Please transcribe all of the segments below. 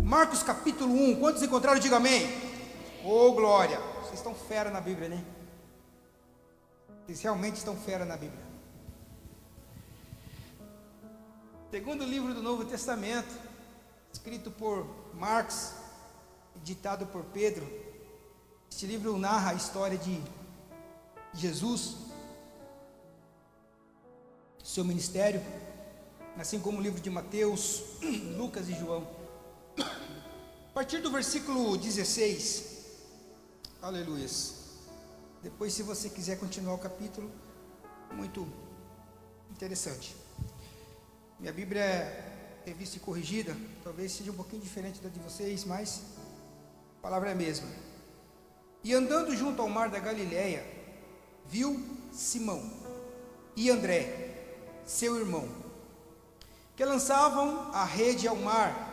Marcos capítulo 1, quantos encontraram? Diga amém. Oh glória, vocês estão fera na Bíblia, né? Vocês realmente estão fera na Bíblia. Segundo livro do Novo Testamento, escrito por Marcos, ditado por Pedro. Este livro narra a história de Jesus, seu ministério, assim como o livro de Mateus, Lucas e João. A partir do versículo 16, aleluias. Depois, se você quiser continuar o capítulo, muito interessante. Minha Bíblia é revista e corrigida, talvez seja um pouquinho diferente da de vocês, mas a palavra é a mesma. E andando junto ao mar da Galileia, viu Simão e André, seu irmão, que lançavam a rede ao mar,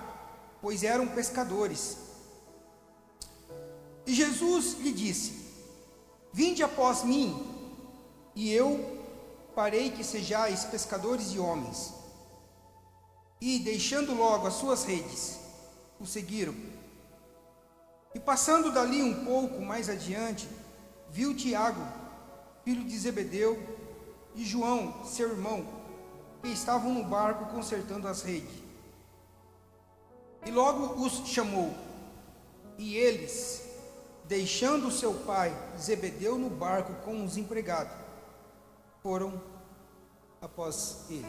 pois eram pescadores. E Jesus lhe disse: vinde após mim, e eu farei que sejais pescadores de homens. E, deixando logo as suas redes, o seguiram. E passando dali um pouco mais adiante, viu Tiago, filho de Zebedeu, e João, seu irmão, que estavam no barco consertando as redes. E logo os chamou. E eles, deixando seu pai Zebedeu no barco com os empregados, foram após ele.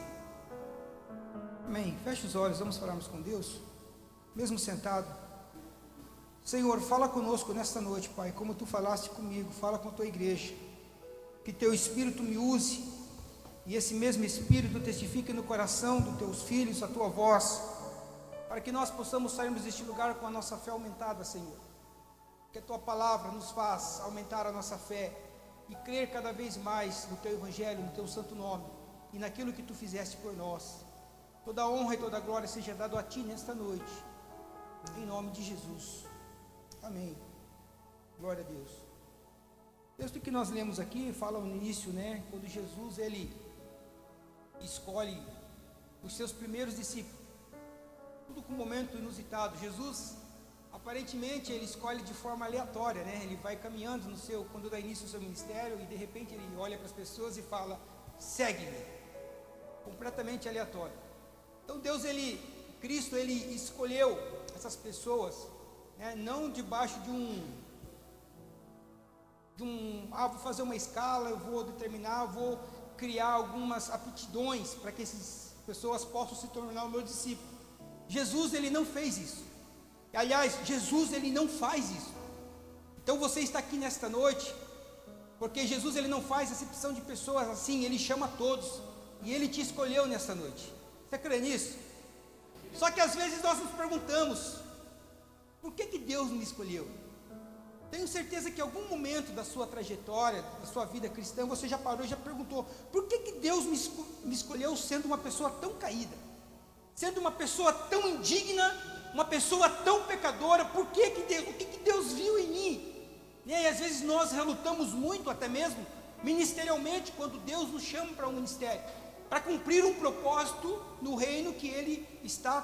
Amém. Feche os olhos, vamos falarmos com Deus, mesmo sentado. Senhor, fala conosco nesta noite, Pai, como Tu falaste comigo, fala com a Tua igreja, que Teu Espírito me use, e esse mesmo Espírito testifique no coração dos Teus filhos a Tua voz, para que nós possamos sairmos deste lugar com a nossa fé aumentada, Senhor. Que a Tua palavra nos faz aumentar a nossa fé e crer cada vez mais no Teu Evangelho, no Teu santo nome e naquilo que Tu fizeste por nós. Toda a honra e toda a glória seja dado a Ti nesta noite, em nome de Jesus, amém. Glória a Deus. O texto que nós lemos aqui fala no início, né, quando Jesus ele escolhe os seus primeiros discípulos, tudo com um momento inusitado. Jesus, aparentemente, ele escolhe de forma aleatória, né? Ele vai caminhando quando dá início ao seu ministério, e de repente ele olha para as pessoas e fala: segue-me, completamente aleatório. Então Cristo, ele escolheu essas pessoas, né, não debaixo de vou fazer uma escala, eu vou criar algumas aptidões para que essas pessoas possam se tornar o meu discípulo. Jesus, ele não fez isso. Aliás, Jesus, ele não faz isso. Então você está aqui nesta noite, porque Jesus, ele não faz acepção de pessoas assim, ele chama todos, e ele te escolheu nesta noite. Você crê nisso? Só que às vezes nós nos perguntamos: por que Deus me escolheu? Tenho certeza que em algum momento da sua trajetória, da sua vida cristã, você já parou e já perguntou: por que Deus me escolheu sendo uma pessoa tão caída, sendo uma pessoa tão indigna, uma pessoa tão pecadora? O que Deus viu em mim? E às vezes nós relutamos muito, até mesmo ministerialmente, quando Deus nos chama para um ministério, para cumprir um propósito no reino que Ele está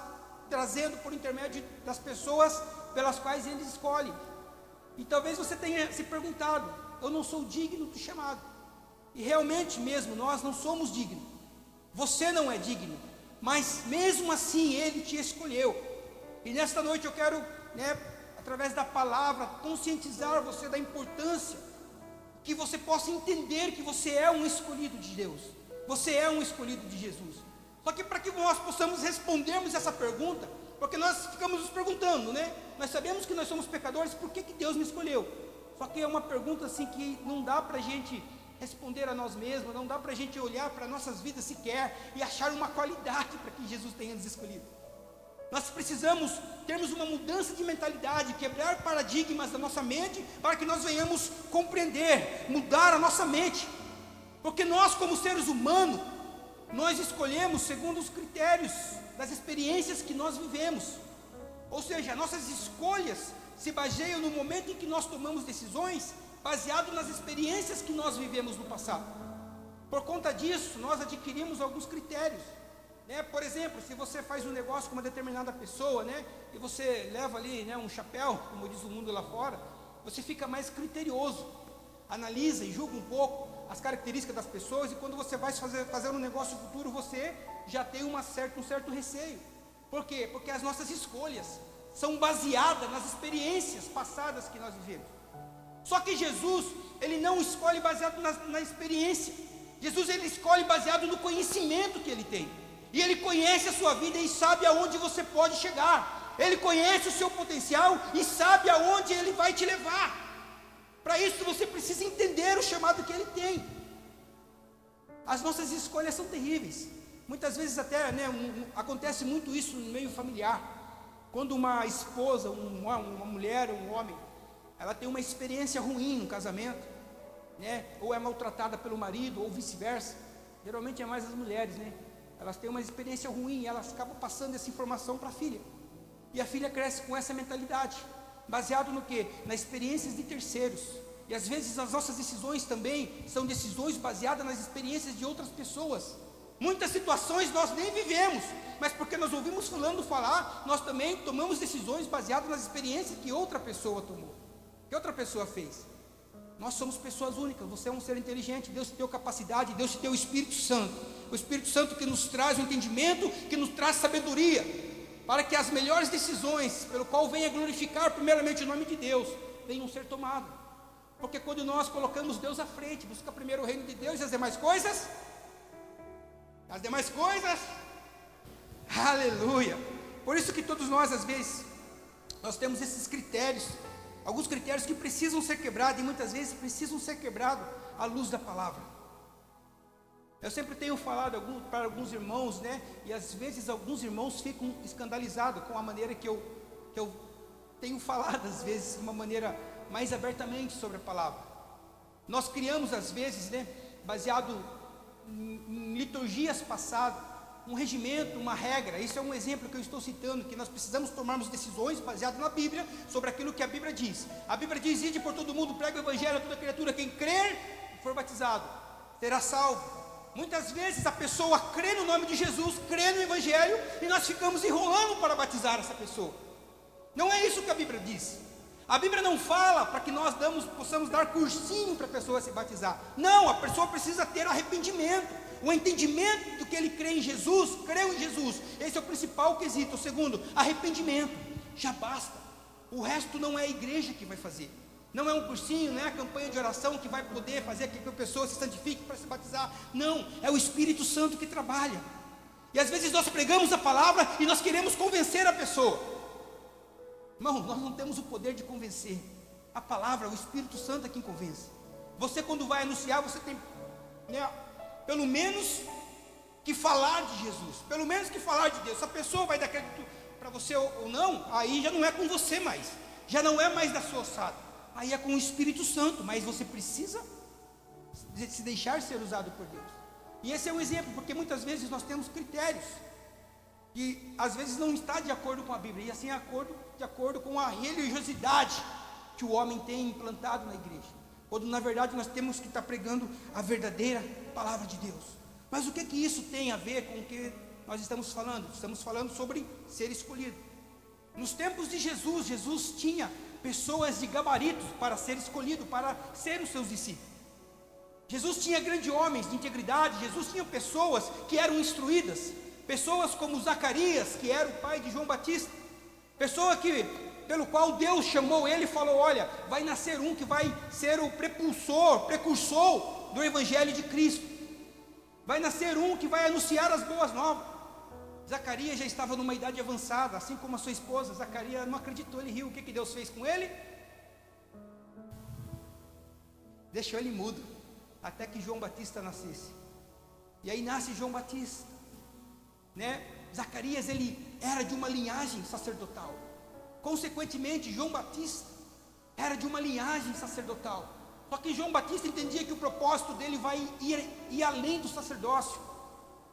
trazendo por intermédio das pessoas pelas quais Ele escolhe. E talvez você tenha se perguntado: eu não sou digno do chamado. E realmente mesmo, nós não somos dignos. Você não é digno, mas mesmo assim Ele te escolheu. E nesta noite eu quero, através da palavra, conscientizar você da importância, que você possa entender que você é um escolhido de Deus. Você é um escolhido de Jesus. Só que para que nós possamos respondermos essa pergunta, porque nós ficamos nos perguntando, né? Nós sabemos que nós somos pecadores, por que Deus me escolheu? Só que é uma pergunta assim que não dá para a gente responder a nós mesmos, não dá para a gente olhar para nossas vidas sequer e achar uma qualidade para que Jesus tenha nos escolhido. Nós precisamos termos uma mudança de mentalidade, quebrar paradigmas da nossa mente, para que nós venhamos compreender, mudar a nossa mente. Porque nós, como seres humanos, nós escolhemos segundo os critérios das experiências que nós vivemos. Ou seja, nossas escolhas se baseiam no momento em que nós tomamos decisões, baseado nas experiências que nós vivemos no passado. Por conta disso, nós adquirimos alguns critérios. Por exemplo, se você faz um negócio com uma determinada pessoa, e você leva ali, um chapéu, como diz o mundo lá fora, você fica mais criterioso, analisa e julga um pouco as características das pessoas, e quando você vai fazer um negócio futuro, você já tem um certo receio. Por quê? Porque as nossas escolhas são baseadas nas experiências passadas que nós vivemos. Só que Jesus, ele não escolhe baseado na experiência. Jesus, ele escolhe baseado no conhecimento que ele tem. E ele conhece a sua vida e sabe aonde você pode chegar. Ele conhece o seu potencial e sabe aonde ele vai te levar. Para isso você precisa entender o chamado que ele tem. As nossas escolhas são terríveis. Muitas vezes até, acontece muito isso no meio familiar. Quando uma esposa, uma mulher, um homem, ela tem uma experiência ruim no casamento, ou é maltratada pelo marido, ou vice-versa. Geralmente é mais as mulheres, elas têm uma experiência ruim e elas acabam passando essa informação para a filha. E a filha cresce com essa mentalidade, baseado no quê? Nas experiências de terceiros. E às vezes as nossas decisões também são decisões baseadas nas experiências de outras pessoas. Muitas situações nós nem vivemos, mas porque nós ouvimos fulano falar, nós também tomamos decisões baseadas nas experiências que outra pessoa tomou, que outra pessoa fez. Nós somos pessoas únicas, você é um ser inteligente, Deus te deu capacidade, Deus te deu o Espírito Santo. O Espírito Santo que nos traz o entendimento, que nos traz sabedoria, para que as melhores decisões, pelo qual venha glorificar primeiramente o nome de Deus, venham ser tomadas. Porque quando nós colocamos Deus à frente, busca primeiro o reino de Deus e as demais coisas, aleluia. Por isso que todos nós, às vezes, nós temos esses critérios, alguns critérios que precisam ser quebrados, e muitas vezes precisam ser quebrados à luz da palavra. Eu sempre tenho falado para alguns irmãos, e às vezes alguns irmãos ficam escandalizados com a maneira que eu tenho falado, às vezes, de uma maneira mais abertamente sobre a palavra. Nós criamos, às vezes, baseado em liturgias passadas, um regimento, uma regra. Isso é um exemplo que eu estou citando, que nós precisamos tomarmos decisões baseadas na Bíblia, sobre aquilo que a Bíblia diz. A Bíblia diz: ide por todo mundo, prega o Evangelho a toda criatura, quem crer e for batizado será salvo. Muitas vezes a pessoa crê no nome de Jesus, crê no Evangelho, e nós ficamos enrolando para batizar essa pessoa. Não é isso que a Bíblia diz. A Bíblia não fala para que nós possamos dar cursinho para a pessoa se batizar. Não, a pessoa precisa ter arrependimento, o entendimento do que ele crê em Jesus, creu em Jesus. Esse é o principal quesito. O segundo, arrependimento, já basta. O resto não é a igreja que vai fazer. Não é um cursinho, não é a campanha de oração que vai poder fazer com que a pessoa se santifique para se batizar. Não, é o Espírito Santo que trabalha. E às vezes nós pregamos a palavra e nós queremos convencer a pessoa. Irmão, nós não temos o poder de convencer. A palavra, o Espírito Santo é quem convence. Você, quando vai anunciar, você tem, pelo menos que falar de Jesus, pelo menos que falar de Deus. Se a pessoa vai dar crédito para você ou não, aí já não é com você mais, já não é mais da sua ossada, aí é com o Espírito Santo. Mas você precisa se deixar ser usado por Deus. E esse é um exemplo, porque muitas vezes nós temos critérios que às vezes não está de acordo com a Bíblia, e assim de acordo com a religiosidade que o homem tem implantado na igreja, quando na verdade nós temos que estar pregando a verdadeira palavra de Deus. Mas o que isso tem a ver com o que nós estamos falando? Estamos falando sobre ser escolhido. Nos tempos de Jesus, Jesus tinha pessoas de gabaritos para ser escolhido, para ser os seus discípulos. Jesus tinha grandes homens de integridade, Jesus tinha pessoas que eram instruídas, pessoas como Zacarias, que era o pai de João Batista, pessoa pelo qual Deus chamou ele e falou: olha, vai nascer um que vai ser o precursor do Evangelho de Cristo, vai nascer um que vai anunciar as boas novas. Zacarias já estava numa idade avançada, assim como a sua esposa. Zacarias não acreditou, ele riu. O que Deus fez com ele? Deixou ele mudo, até que João Batista nascesse. E aí nasce João Batista, Zacarias, ele era de uma linhagem sacerdotal. Consequentemente, João Batista era de uma linhagem sacerdotal. Só que João Batista entendia que o propósito dele vai ir além do sacerdócio.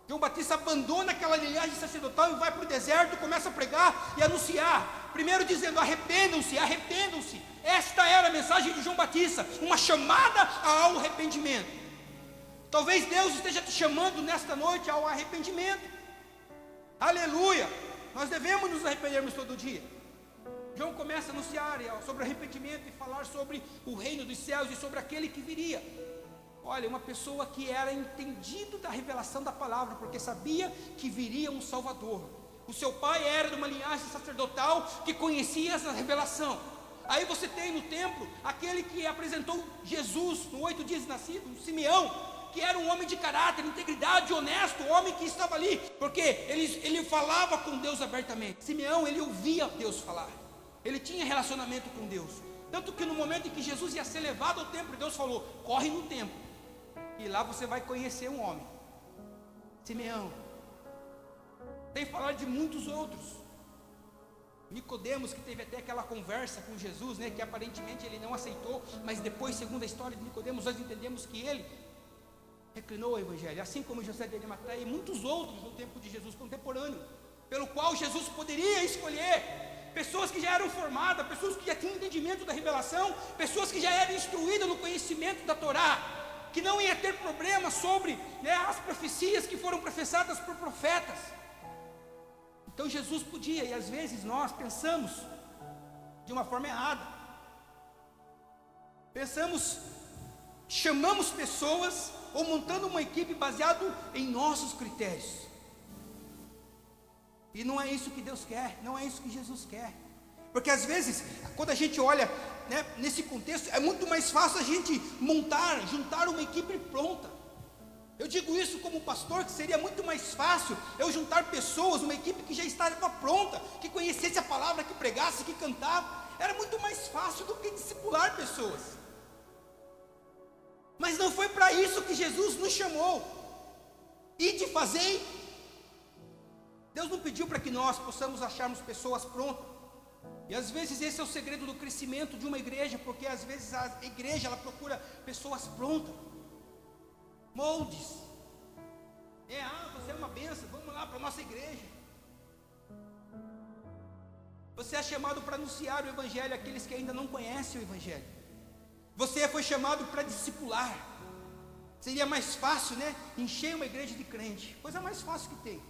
João Batista abandona aquela linhagem sacerdotal e vai para o deserto, começa a pregar e anunciar, primeiro dizendo: arrependam-se, arrependam-se. Esta era a mensagem de João Batista, uma chamada ao arrependimento. Talvez Deus esteja te chamando nesta noite ao arrependimento. Aleluia! Nós devemos nos arrependermos todo dia. João começa a anunciar sobre arrependimento e falar sobre o reino dos céus e sobre aquele que viria. Olha, uma pessoa que era entendido da revelação da palavra, porque sabia que viria um Salvador. O seu pai era de uma linhagem sacerdotal que conhecia essa revelação. Aí você tem no templo aquele que apresentou Jesus no 8 dias de nascido, Simeão, que era um homem de caráter, integridade, honesto, homem que estava ali, porque ele falava com Deus abertamente. Simeão, ele ouvia Deus falar, ele tinha relacionamento com Deus, tanto que no momento em que Jesus ia ser levado ao templo, Deus falou: corre no templo, e lá você vai conhecer um homem, Simeão. Tem falar de muitos outros. Nicodemos, que teve até aquela conversa com Jesus, né, que aparentemente ele não aceitou, mas depois, segundo a história de Nicodemos, nós entendemos que ele reclinou o evangelho, assim como José de Arimateia e muitos outros no tempo de Jesus contemporâneo, pelo qual Jesus poderia escolher pessoas que já eram formadas, pessoas que já tinham entendimento da revelação, pessoas que já eram instruídas no conhecimento da Torá, que não ia ter problema sobre, né, as profecias que foram professadas por profetas. Então Jesus podia, e às vezes nós pensamos de uma forma errada. Chamamos pessoas ou montando uma equipe baseado em nossos critérios. E não é isso que Deus quer, não é isso que Jesus quer. Porque às vezes, quando a gente olha, né, nesse contexto, é muito mais fácil a gente juntar uma equipe pronta. Eu digo isso como pastor, que seria muito mais fácil eu juntar pessoas, uma equipe que já estava pronta, que conhecesse a palavra, que pregasse, que cantava. Era muito mais fácil do que discipular pessoas. Mas não foi para isso que Jesus nos chamou. E de fazer. Deus não pediu para que nós possamos acharmos pessoas prontas. E às vezes esse é o segredo do crescimento de uma igreja, porque às vezes a igreja ela procura pessoas prontas. Moldes. Você é uma bênção, vamos lá para a nossa igreja. Você é chamado para anunciar o evangelho àqueles que ainda não conhecem o evangelho. Você foi chamado para discipular. Seria mais fácil, né, encher uma igreja de crente, coisa mais fácil que tem.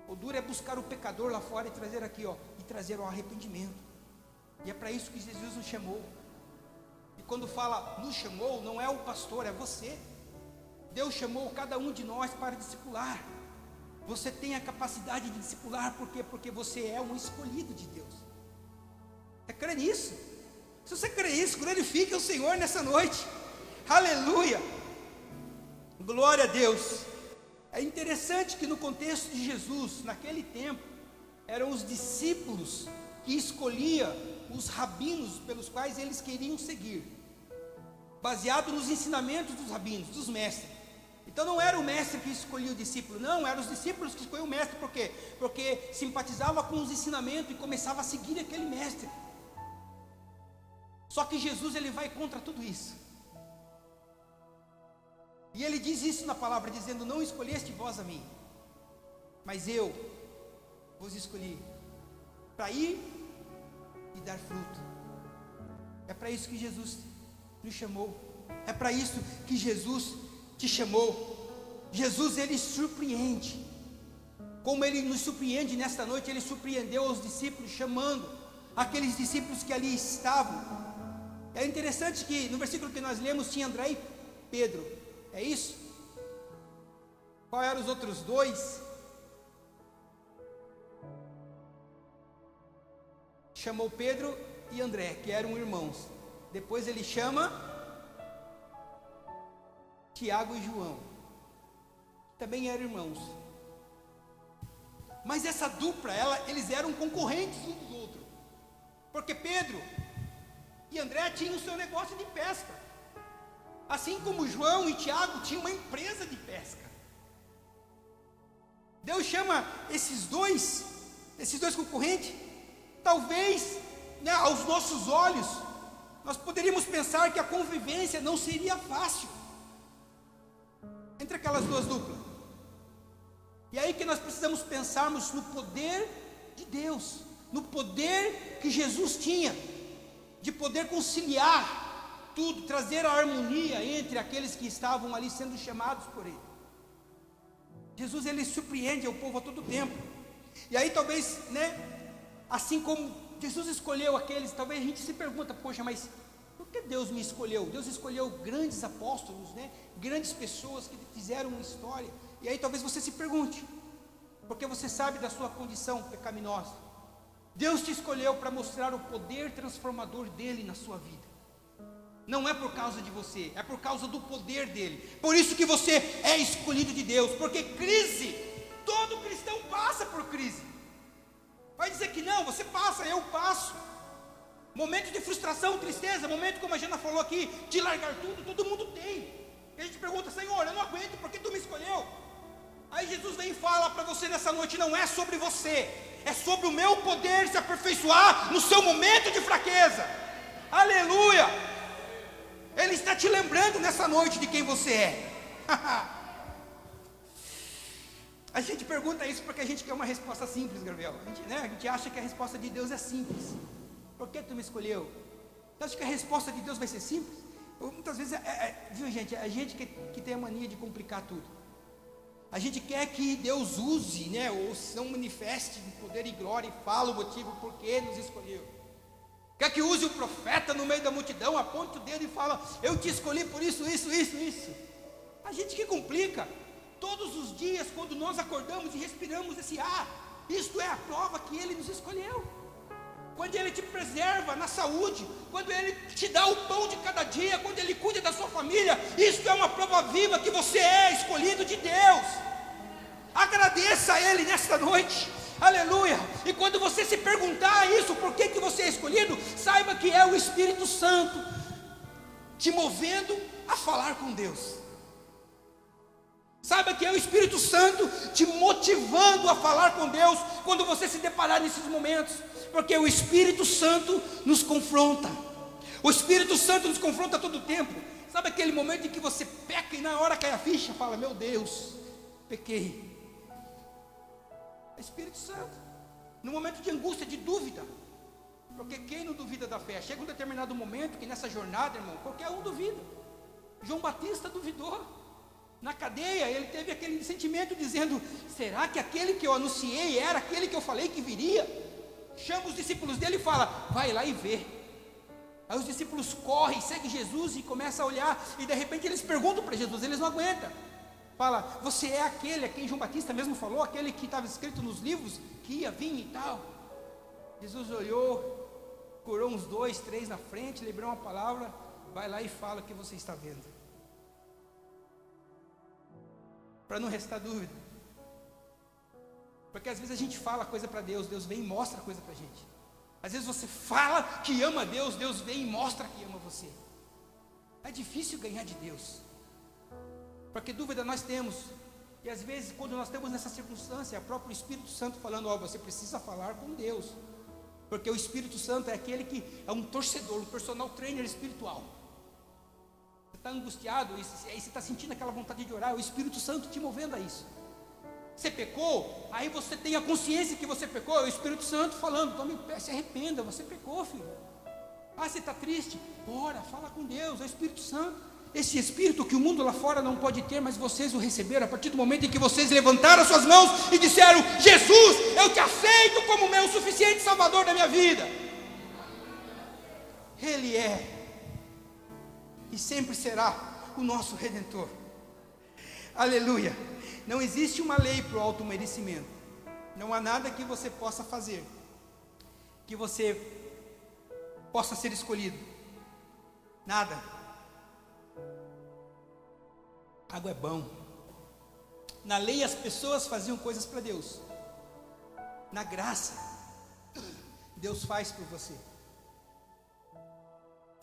O duro é buscar o pecador lá fora e trazer aqui, e trazer o arrependimento. E é para isso que Jesus nos chamou. E quando fala nos chamou, não é o pastor, é você. Deus chamou cada um de nós para discipular. Você tem a capacidade de discipular, por quê? Porque você é um escolhido de Deus. Você crê nisso? Se você crê nisso, glorifique o Senhor nessa noite. Aleluia! Glória a Deus. É interessante que no contexto de Jesus, naquele tempo, eram os discípulos que escolhiam os rabinos pelos quais eles queriam seguir, baseado nos ensinamentos dos rabinos, dos mestres. Então não era o mestre que escolhia o discípulo, não, eram os discípulos que escolhiam o mestre. Por quê? Porque simpatizava com os ensinamentos e começava a seguir aquele mestre. Só que Jesus, ele vai contra tudo isso. E ele diz isso na palavra, dizendo: não escolheste vós a mim, mas eu vos escolhi para ir e dar fruto. É para isso que Jesus nos chamou. É para isso que Jesus te chamou. Jesus, ele surpreende. Como ele nos surpreende nesta noite, ele surpreendeu os discípulos, chamando aqueles discípulos que ali estavam. É interessante que no versículo que nós lemos tinha André e Pedro. É isso? Qual eram os outros dois? Chamou Pedro e André, que eram irmãos. Depois ele chama Tiago e João, que também eram irmãos. Mas essa dupla, eles eram concorrentes um dos outros. Porque Pedro e André tinham o seu negócio de pesca. Assim como João e Tiago tinham uma empresa de pesca. Deus chama esses dois concorrentes. Talvez, né, aos nossos olhos, nós poderíamos pensar que a convivência não seria fácil entre aquelas duas duplas. E aí que nós precisamos pensarmos no poder de Deus, no poder que Jesus tinha, de poder conciliar tudo, trazer a harmonia entre aqueles que estavam ali sendo chamados por Ele. Jesus, ele surpreende o povo a todo tempo. E aí talvez, assim como Jesus escolheu aqueles, talvez a gente se pergunta, poxa, mas por que Deus me escolheu? Deus escolheu grandes apóstolos, grandes pessoas que fizeram uma história. E aí talvez você se pergunte, porque você sabe da sua condição pecaminosa. Deus te escolheu para mostrar o poder transformador dele na sua vida. Não é por causa de você, é por causa do poder dele. Por isso que você é escolhido de Deus. Porque crise, todo cristão passa por crise. Vai dizer que não, você passa, eu passo. Momento de frustração, tristeza, momento como a Jana falou aqui, de largar tudo, todo mundo tem. E a gente pergunta, Senhor, eu não aguento, por que tu me escolheu? Aí Jesus vem e fala para você nessa noite, não é sobre você, é sobre o meu poder se aperfeiçoar no seu momento de fraqueza. Aleluia! Ele está te lembrando nessa noite de quem você é. A gente pergunta isso porque a gente quer uma resposta simples, Gabriel. A gente acha que a resposta de Deus é simples. Por que tu me escolheu? Você acha que a resposta de Deus vai ser simples? Muitas vezes, viu gente, a gente que tem a mania de complicar tudo. A gente quer que Deus use, ou se não manifeste em poder e glória e fala o motivo por que nos escolheu. Quer que use o profeta no meio da multidão, aponta o dedo e fala, eu te escolhi por isso, isso, isso, isso. A gente que complica. Todos os dias, quando nós acordamos e respiramos esse ar, isto é a prova que Ele nos escolheu. Quando Ele te preserva na saúde, quando Ele te dá o pão de cada dia, quando Ele cuida da sua família, isso é uma prova viva que você é escolhido de Deus. Agradeça a Ele nesta noite. Aleluia. E quando você se perguntar isso, por que você é escolhido, saiba que é o Espírito Santo te movendo a falar com Deus. Saiba que é o Espírito Santo te motivando a falar com Deus quando você se deparar nesses momentos, porque o Espírito Santo nos confronta. O Espírito Santo nos confronta todo o tempo. Sabe aquele momento em que você peca e na hora cai a ficha, fala, meu Deus, pequei. É o Espírito Santo. No momento de angústia, de dúvida, porque quem não duvida da fé? Chega um determinado momento que nessa jornada, irmão, qualquer um duvida. João Batista duvidou. Na cadeia, ele teve aquele sentimento dizendo, será que aquele que eu anunciei era aquele que eu falei que viria? Chama os discípulos dele e fala, vai lá e vê. Aí os discípulos correm, seguem Jesus e começam a olhar, e de repente eles perguntam para Jesus, eles não aguentam. Fala, você é aquele a quem João Batista mesmo falou, aquele que estava escrito nos livros, que ia vir e tal. Jesus olhou, curou uns 2, 3 na frente, liberou uma palavra, vai lá e fala o que você está vendo. Para não restar dúvida. Porque às vezes a gente fala coisa para Deus, Deus vem e mostra coisa para a gente. Às vezes você fala que ama Deus, Deus vem e mostra que ama você. É difícil ganhar de Deus, porque dúvida nós temos. E às vezes quando nós estamos nessa circunstância, é o próprio Espírito Santo falando, você precisa falar com Deus. Porque o Espírito Santo é aquele que é um torcedor, um personal trainer espiritual. Está angustiado, e você está sentindo aquela vontade de orar, é o Espírito Santo te movendo a isso. Você pecou, aí você tem a consciência que você pecou, é o Espírito Santo falando, tome pé, se arrependa, você pecou, filho. Você está triste, ora, fala com Deus, é o Espírito Santo. Esse Espírito que o mundo lá fora não pode ter, mas vocês o receberam a partir do momento em que vocês levantaram as suas mãos e disseram, Jesus, eu te aceito como meu suficiente Salvador da minha vida. Ele é e sempre será o nosso Redentor. Aleluia. Não existe uma lei para o auto-merecimento. Não há nada que você possa fazer que você possa ser escolhido. Nada. Água é bom. Na lei as pessoas faziam coisas para Deus. Na graça, Deus faz por você.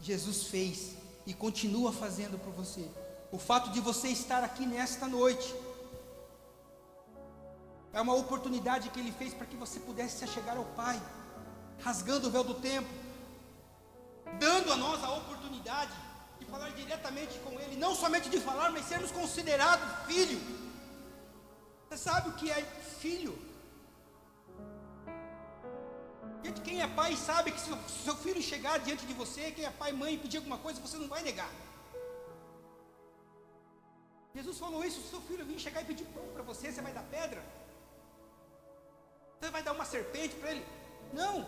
Jesus fez e continua fazendo por você. O fato de você estar aqui nesta noite é uma oportunidade que Ele fez para que você pudesse se achegar ao Pai, rasgando o véu do tempo, dando a nós a oportunidade de falar diretamente com Ele, não somente de falar, mas sermos considerados filho. Você sabe o que é filho? Gente, quem é pai sabe que se o seu filho chegar diante de você, quem é pai e mãe e pedir alguma coisa, você não vai negar. Jesus falou isso: se seu filho vir chegar e pedir pão para você, você vai dar pedra? Você vai dar uma serpente para ele? Não.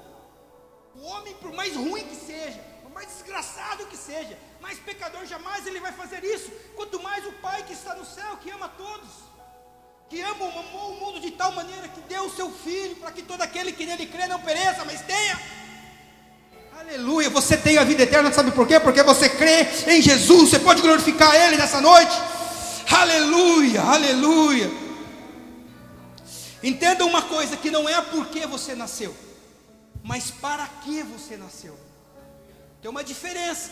O homem, por mais ruim que seja, por mais desgraçado que seja, mais pecador, jamais ele vai fazer isso. Quanto mais o Pai que está no céu, que ama todos, que amou o mundo de tal maneira que deu o seu Filho, para que todo aquele que nele crê não pereça, mas tenha. Aleluia, você tem a vida eterna, sabe por quê? Porque você crê em Jesus. Você pode glorificar Ele nessa noite. Aleluia, aleluia. Entenda uma coisa, que não é porque você nasceu, mas para que você nasceu. Tem uma diferença.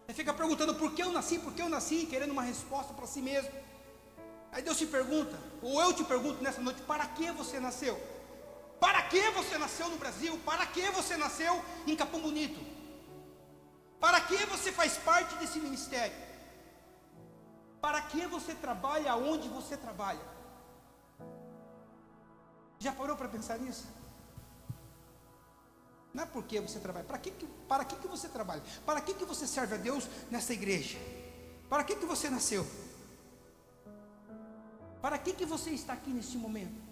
Você fica perguntando: por que eu nasci, querendo uma resposta para si mesmo. Aí Deus te pergunta, ou eu te pergunto nessa noite: para que você nasceu? Para que você nasceu no Brasil? Para que você nasceu em Capão Bonito? Para que você faz parte desse ministério? Para que você trabalha onde você trabalha? Já parou para pensar nisso? Não é porque você trabalha. Para que você trabalha? Para que você serve a Deus nessa igreja? Para que você nasceu? Para que você está aqui neste momento?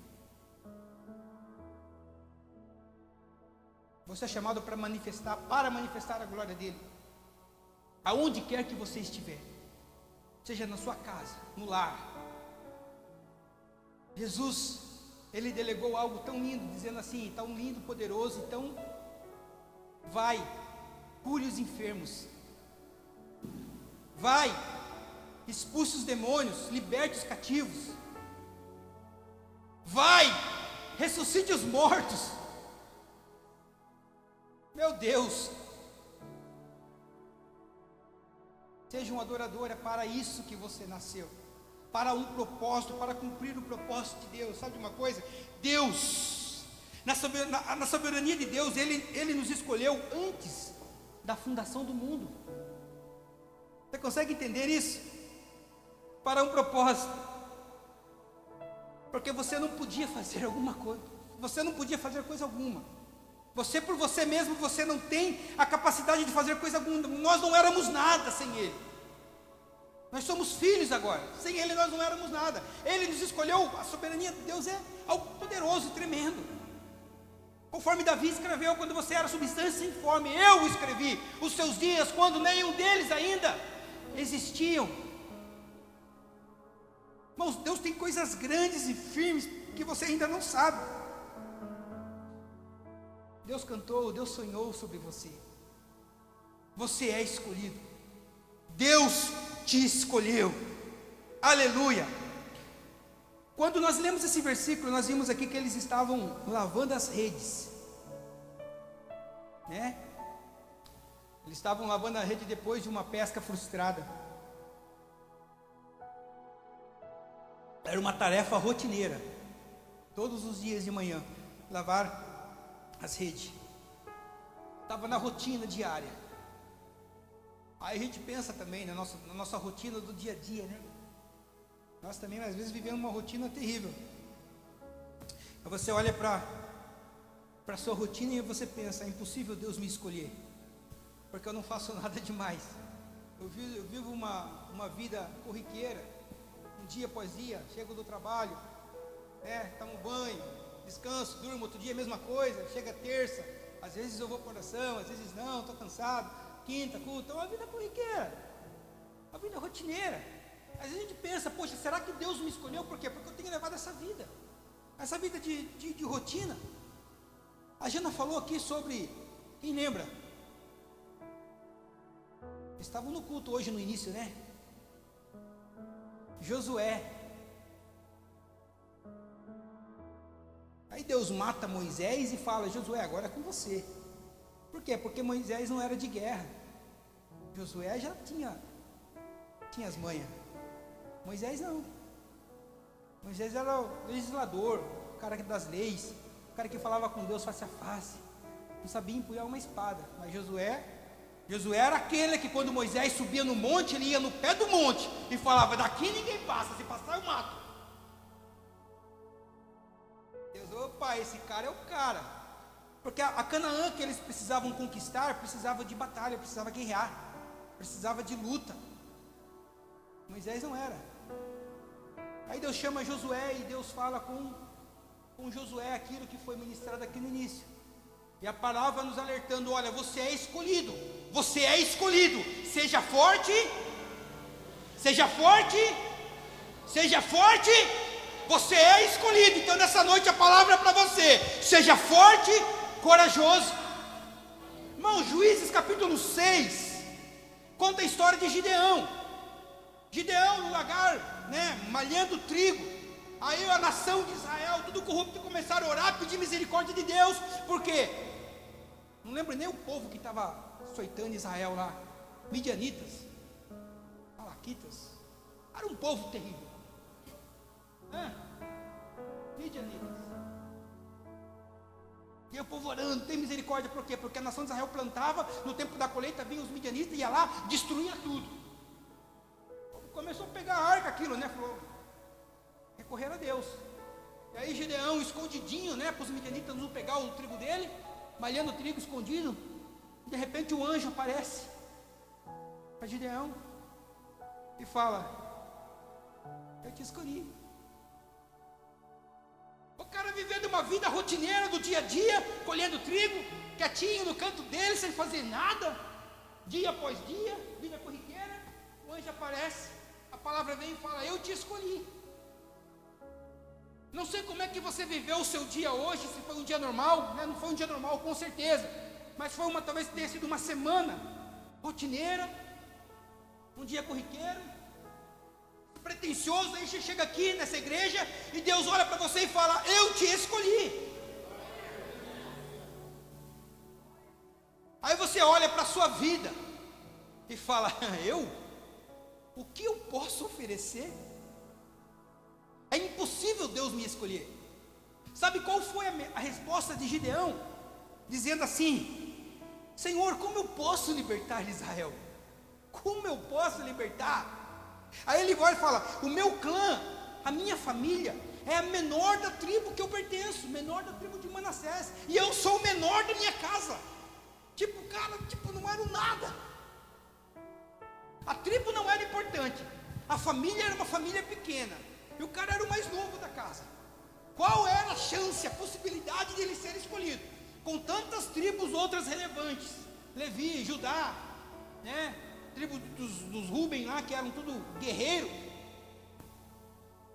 Você é chamado para manifestar a glória dele, aonde quer que você estiver, seja na sua casa, no lar. Jesus, ele delegou algo tão lindo, dizendo assim, tão lindo, poderoso, então, vai, cure os enfermos, vai, expulse os demônios, liberte os cativos, vai, ressuscite os mortos. Meu Deus, seja um adorador. É para isso que você nasceu, para um propósito, para cumprir o propósito de Deus. Sabe de uma coisa? Deus, na soberania de Deus, Ele nos escolheu antes da fundação do mundo. Você consegue entender isso? Para um propósito, porque você não podia fazer alguma coisa, você não podia fazer coisa alguma. Você por você mesmo, você não tem a capacidade de fazer coisa alguma. Nós não éramos nada sem Ele. Nós somos filhos agora. Sem Ele nós não éramos nada. Ele nos escolheu. A soberania de Deus é algo poderoso e tremendo. Conforme Davi escreveu, quando você era substância informe, eu escrevi os seus dias, quando nenhum deles ainda existiam. Irmãos, Deus tem coisas grandes e firmes que você ainda não sabe. Deus cantou, Deus sonhou sobre você. Você é escolhido. Deus te escolheu. Aleluia. Quando nós lemos esse versículo, nós vimos aqui que eles estavam lavando as redes, né? Eles estavam lavando a rede depois de uma pesca frustrada. Era uma tarefa rotineira. Todos os dias de manhã, lavar as redes. Estava na rotina diária. Aí a gente pensa também na nossa rotina do dia a dia, né? Nós também às vezes vivemos uma rotina terrível. Aí você olha para a sua rotina e você pensa: é impossível Deus me escolher, porque eu não faço nada demais. Eu vivo uma vida corriqueira, um dia após dia. Chego do trabalho, tomo banho, descanso, durmo, outro dia a mesma coisa. Chega terça, às vezes eu vou para oração, às vezes não, estou cansado. Quinta, culto, é uma vida corriqueira, uma vida rotineira. Às vezes a gente pensa: poxa, será que Deus me escolheu? Por quê? Porque eu tenho levado essa vida de rotina. A Jana falou aqui sobre, quem lembra? Estavam no culto hoje no início, né? Josué. Aí Deus mata Moisés e fala: Josué, agora é com você. Por quê? Porque Moisés não era de guerra. Josué já tinha as manhas. Moisés não. Moisés era o legislador, o cara das leis, o cara que falava com Deus face a face. Não sabia empunhar uma espada. Mas Josué era aquele que, quando Moisés subia no monte, ele ia no pé do monte e falava: daqui ninguém passa, se passar eu mato. Deus: opa, esse cara é o cara. Porque a Canaã que eles precisavam conquistar, precisava de batalha, precisava guerrear, precisava de luta. Moisés não era. Aí Deus chama Josué e Deus fala com Josué aquilo que foi ministrado aqui no início. E a palavra nos alertando: olha, você é escolhido, você é escolhido, seja forte, seja forte, seja forte, você é escolhido. Então nessa noite a palavra é para você: seja forte, corajoso. Irmão, Juízes capítulo 6 conta a história de Gideão. Gideão no lagar, malhando trigo. Aí a nação de Israel, tudo corrupto, começaram a orar, pedir misericórdia de Deus. Por quê? Não lembro nem o povo que estava açoitando Israel lá. Midianitas, Malaquitas. Era um povo terrível. Midianitas. E o povo orando, tem misericórdia. Por quê? Porque a nação de Israel plantava, no tempo da colheita vinham os midianitas, ia lá, destruía tudo. Começou a pegar a arca aquilo, falou, recorrer a Deus. E aí Gideão, escondidinho, para os midianitas não pegar o trigo dele, malhando o trigo escondido. De repente um anjo aparece para Gideão e fala: eu te escolhi. O cara vivendo uma vida rotineira do dia a dia, colhendo trigo, quietinho no canto dele, sem fazer nada, dia após dia, vida corriqueira. O anjo aparece, a palavra vem e fala: eu te escolhi. Não sei como é que você viveu o seu dia hoje, se foi um dia normal, não foi um dia normal com certeza, mas foi talvez tenha sido uma semana rotineira, um dia corriqueiro, pretensioso. Aí você chega aqui nessa igreja e Deus olha para você e fala: eu te escolhi. Aí você olha para a sua vida e fala: o que eu posso oferecer? É impossível Deus me escolher. Sabe qual foi a resposta de Gideão? Dizendo assim: Senhor, como eu posso libertar Israel? Como eu posso libertar? Aí ele vai e fala: o meu clã, a minha família é a menor da tribo que eu pertenço, menor da tribo de Manassés, e eu sou o menor da minha casa. Não era nada. A tribo não era importante, a família era uma família pequena, e o cara era o mais novo da casa. Qual era a chance, a possibilidade de ele ser escolhido? Com tantas tribos outras relevantes, Levi, Judá, tribo dos Ruben lá, que eram tudo guerreiro.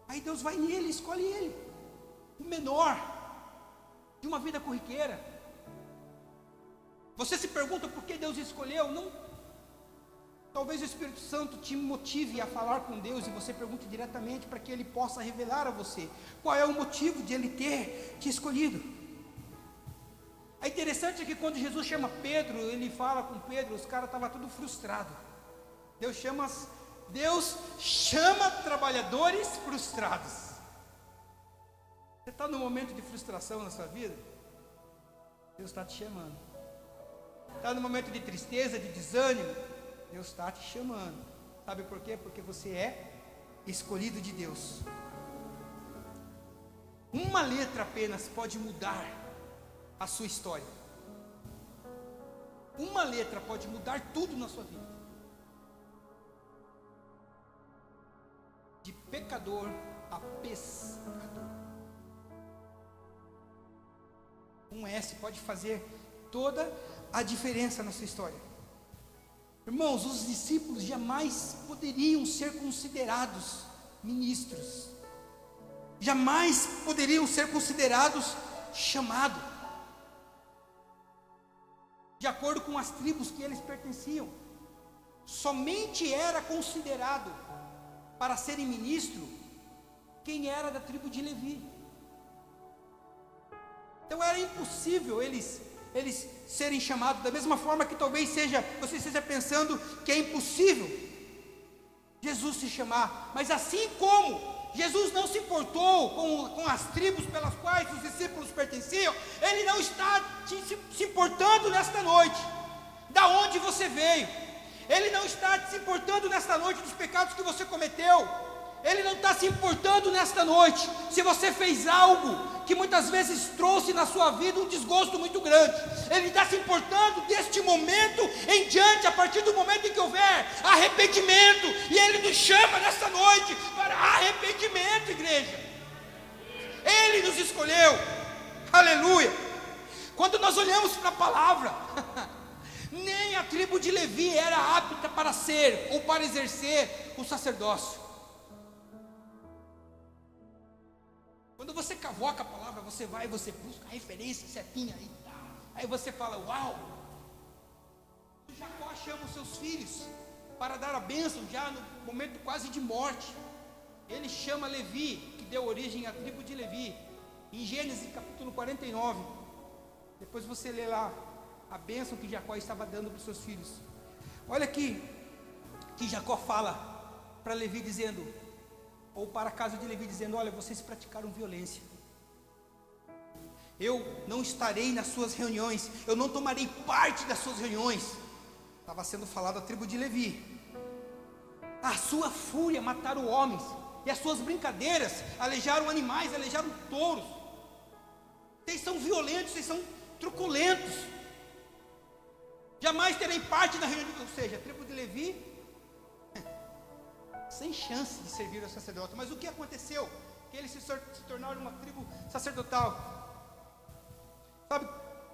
Aí Deus vai nele, escolhe ele, o menor, de uma vida corriqueira. Você se pergunta por que Deus escolheu? Não. Talvez o Espírito Santo te motive a falar com Deus e você pergunte diretamente para que Ele possa revelar a você qual é o motivo de Ele ter te escolhido. É interessante que quando Jesus chama Pedro, Ele fala com Pedro, os caras estavam tudo frustrados. Deus chama trabalhadores frustrados. Você está num momento de frustração na sua vida? Deus está te chamando. Está num momento de tristeza, de desânimo? Deus está te chamando. Sabe por quê? Porque você é escolhido de Deus. Uma letra apenas pode mudar a sua história. Uma letra pode mudar tudo na sua vida. De pecador a pescador. Um S pode fazer toda a diferença na sua história. Irmãos, os discípulos jamais poderiam ser considerados ministros, jamais poderiam ser considerados chamados, de acordo com as tribos que eles pertenciam. Somente era considerado para serem ministro quem era da tribo de Levi. Então era impossível eles serem chamados, da mesma forma que talvez você esteja pensando que é impossível Jesus se chamar. Mas assim como Jesus não se importou com as tribos pelas quais os discípulos pertenciam, Ele não está se importando nesta noite da onde você veio. Ele não está se importando nesta noite dos pecados que você cometeu. Ele não está se importando nesta noite se você fez algo que muitas vezes trouxe na sua vida um desgosto muito grande. Ele está se importando deste momento em diante, a partir do momento em que houver arrependimento. E Ele nos chama nesta noite para arrependimento, igreja. Ele nos escolheu, aleluia. Quando nós olhamos para a palavra, nem a tribo de Levi era apta para ser ou para exercer o sacerdócio. Quando você cavoca a palavra, você vai e você busca a referência, setinha aí, tá. Aí você fala, uau. Jacó chama os seus filhos para dar a bênção já no momento quase de morte. Ele chama Levi, que deu origem à tribo de Levi, em Gênesis capítulo 49. Depois você lê lá a bênção que Jacó estava dando para os seus filhos. Olha aqui, que Jacó fala para Levi dizendo, ou para a casa de Levi dizendo, olha, vocês praticaram violência. Eu não estarei nas suas reuniões, eu não tomarei parte das suas reuniões. Estava sendo falado a tribo de Levi. A sua fúria mataram homens, e as suas brincadeiras alejaram animais, alejaram touros. Vocês são violentos, vocês são truculentos. Jamais terei parte na reunião. Ou seja, a tribo de Levi sem chance de servir ao sacerdote. Mas o que aconteceu? Que eles se tornaram uma tribo sacerdotal. Sabe,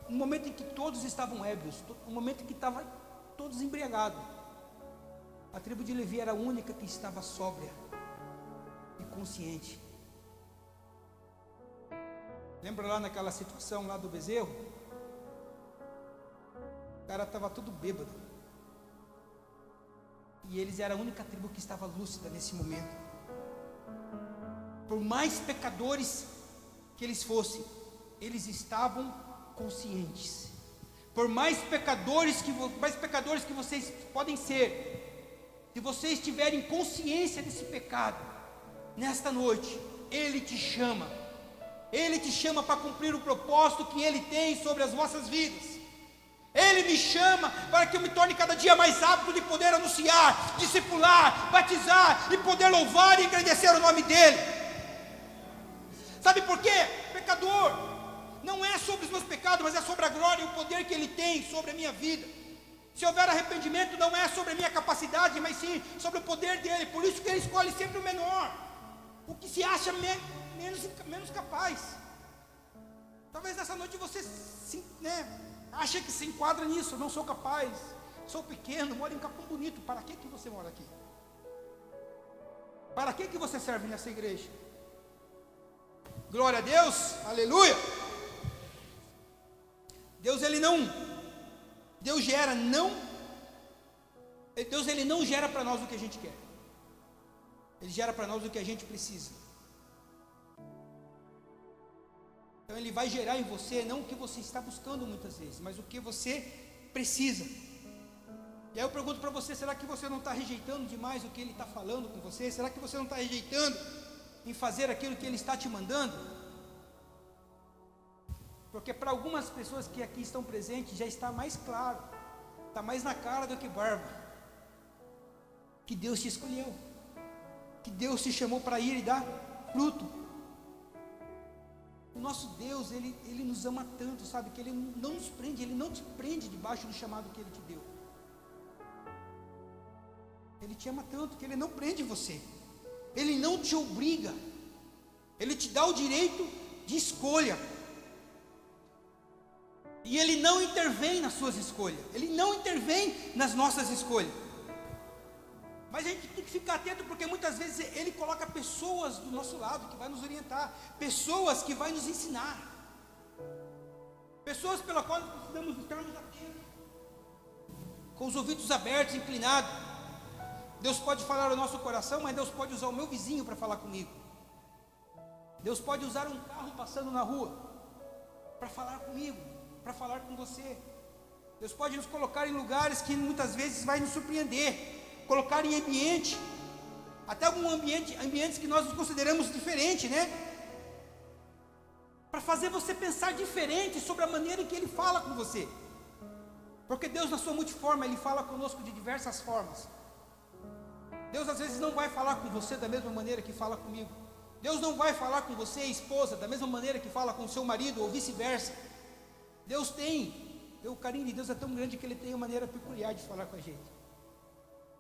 um momento em que todos estavam ébrios, um momento em que estavam todos embriagados, a tribo de Levi era a única que estava sóbria e consciente. Lembra lá naquela situação lá do bezerro? O cara estava todo bêbado. E eles eram a única tribo que estava lúcida nesse momento. Por mais pecadores que eles fossem, eles estavam conscientes. Por mais pecadores que vocês podem ser, se vocês tiverem consciência desse pecado, nesta noite, Ele te chama. Ele te chama para cumprir o propósito que Ele tem sobre as vossas vidas. Ele me chama para que eu me torne cada dia mais apto de poder anunciar, discipular, batizar e poder louvar e agradecer o nome dEle. Sabe por quê? Pecador não é sobre os meus pecados, mas é sobre a glória e o poder que Ele tem sobre a minha vida. Se houver arrependimento, não é sobre a minha capacidade, mas sim sobre o poder dEle. Por isso que Ele escolhe sempre o menor, o que se acha menos capaz. Talvez nessa noite você acha que se enquadra nisso. Eu não sou capaz, sou pequeno, moro em Capão Bonito. Para que você mora aqui? Para que você serve nessa igreja? Glória a Deus, aleluia. Deus ele não gera para nós o que a gente quer. Ele gera para nós o que a gente precisa. Então Ele vai gerar em você não o que você está buscando muitas vezes, mas o que você precisa. E aí eu pergunto para você, será que você não está rejeitando demais o que Ele está falando com você? Será que você não está rejeitando em fazer aquilo que Ele está te mandando? Porque para algumas pessoas que aqui estão presentes, já está mais claro, está mais na cara do que barba, que Deus te escolheu, que Deus te chamou para ir e dar fruto. O nosso Deus, Ele nos ama tanto, sabe, que Ele não nos prende, Ele não te prende debaixo do chamado que Ele te deu. Ele te ama tanto que Ele não prende você, Ele não te obriga, Ele te dá o direito de escolha, e Ele não intervém nas suas escolhas, Ele não intervém nas nossas escolhas. Mas a gente tem que ficar atento, porque muitas vezes Ele coloca pessoas do nosso lado que vai nos orientar, pessoas que vai nos ensinar, pessoas pelas quais nós precisamos estarmos atentos, com os ouvidos abertos, inclinados. Deus pode falar ao nosso coração, mas Deus pode usar o meu vizinho para falar comigo. Deus pode usar um carro passando na rua para falar comigo, para falar com você. Deus pode nos colocar em lugares que muitas vezes vai nos surpreender, colocar em ambiente, até algum ambientes que nós consideramos diferente, né? Para fazer você pensar diferente sobre a maneira em que Ele fala com você. Porque Deus, na sua multiforma, Ele fala conosco de diversas formas. Deus às vezes não vai falar com você da mesma maneira que fala comigo. Deus não vai falar com você, esposa, da mesma maneira que fala com seu marido, ou vice-versa. O carinho de Deus é tão grande que Ele tem uma maneira peculiar de falar com a gente.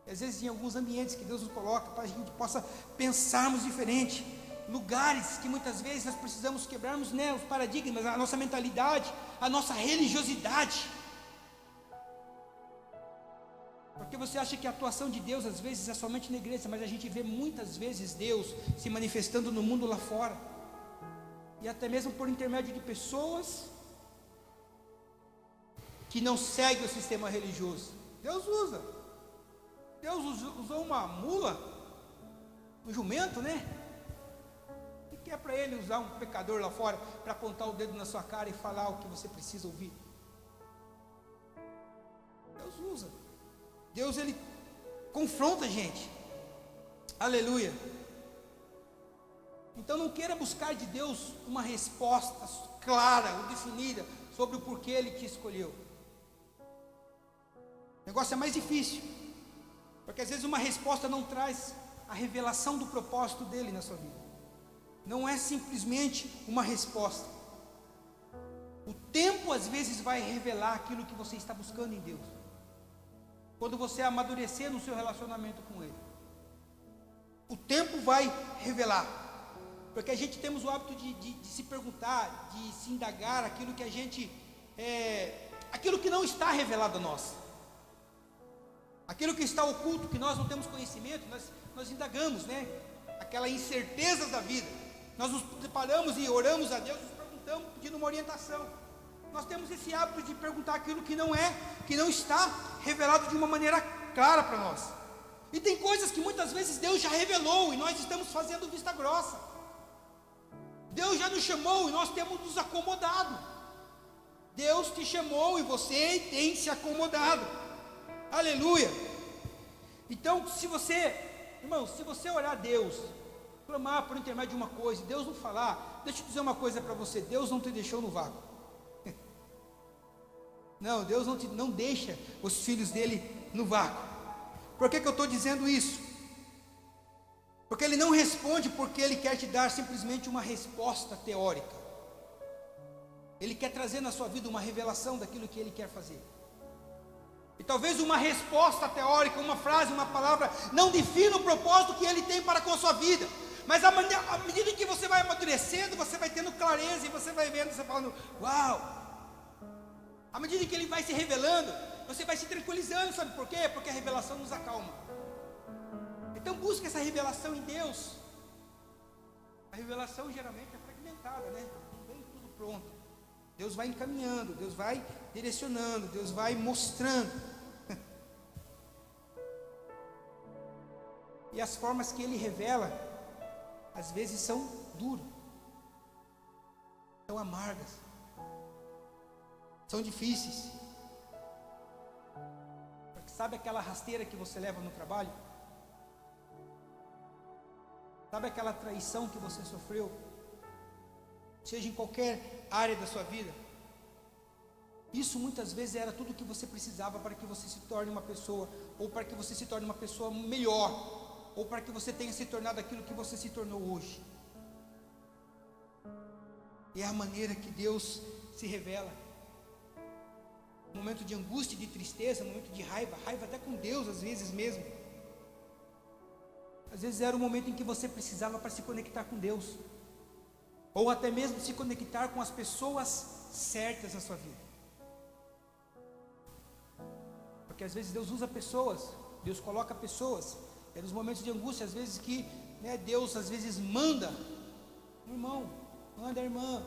E às vezes em alguns ambientes que Deus nos coloca, para a gente possa pensarmos diferente. Lugares que muitas vezes nós precisamos quebrarmos, né, os paradigmas, a nossa mentalidade, a nossa religiosidade. Porque você acha que a atuação de Deus às vezes é somente na igreja, mas a gente vê muitas vezes Deus se manifestando no mundo lá fora, e até mesmo por intermédio de pessoas que não seguem o sistema religioso. Deus usou uma mula, um jumento, né? O que é para Ele usar um pecador lá fora para apontar o dedo na sua cara e falar o que você precisa ouvir? Deus usa. Deus, Ele confronta a gente. Aleluia. Então não queira buscar de Deus uma resposta clara ou definida sobre o porquê Ele te escolheu. O negócio é mais difícil, porque às vezes uma resposta não traz a revelação do propósito dele na sua vida. Não é simplesmente uma resposta. O tempo às vezes vai revelar aquilo que você está buscando em Deus. Quando você amadurecer no seu relacionamento com Ele, o tempo vai revelar. Porque a gente temos o hábito de se perguntar, de se indagar aquilo que a gente aquilo que não está revelado a nós, aquilo que está oculto, que nós não temos conhecimento, nós indagamos, né? Aquela incerteza da vida, nós nos preparamos e oramos a Deus, nos perguntamos, pedindo uma orientação. Nós temos esse hábito de perguntar aquilo que não está revelado de uma maneira clara para nós. E tem coisas que muitas vezes Deus já revelou e nós estamos fazendo vista grossa. Deus já nos chamou e nós temos nos acomodado. Deus te chamou e você tem se acomodado. Aleluia. Então, se você orar a Deus, clamar por intermédio de uma coisa, e Deus não falar, deixa eu dizer uma coisa para você: Deus não te deixou no vácuo. Não, Deus não deixa os filhos dele no vácuo. Por que eu estou dizendo isso? Porque Ele não responde porque Ele quer te dar simplesmente uma resposta teórica. Ele quer trazer na sua vida uma revelação daquilo que Ele quer fazer. E talvez uma resposta teórica, uma frase, uma palavra, não defina o propósito que Ele tem para com a sua vida. Mas à medida que você vai amadurecendo, você vai tendo clareza e você vai vendo, você falando, uau! À medida que Ele vai se revelando, você vai se tranquilizando, sabe por quê? Porque a revelação nos acalma. Então busque essa revelação em Deus. A revelação geralmente é fragmentada, né? Não vem tudo pronto. Deus vai encaminhando, Deus vai direcionando, Deus vai mostrando. E as formas que Ele revela, às vezes são duras, são amargas, são difíceis. Porque sabe aquela rasteira que você leva no trabalho? Sabe aquela traição que você sofreu? Seja em qualquer área da sua vida. Isso muitas vezes era tudo o que você precisava para que você se torne uma pessoa, ou para que você se torne uma pessoa melhor, ou para que você tenha se tornado aquilo que você se tornou hoje. E é a maneira que Deus se revela. Momento de angústia, de tristeza, momento de raiva até com Deus às vezes mesmo. Às vezes era o momento em que você precisava para se conectar com Deus, ou até mesmo se conectar com as pessoas certas na sua vida. Porque às vezes Deus usa pessoas, Deus coloca pessoas. É nos momentos de angústia, às vezes que, né, Deus às vezes manda um irmão, manda a irmã,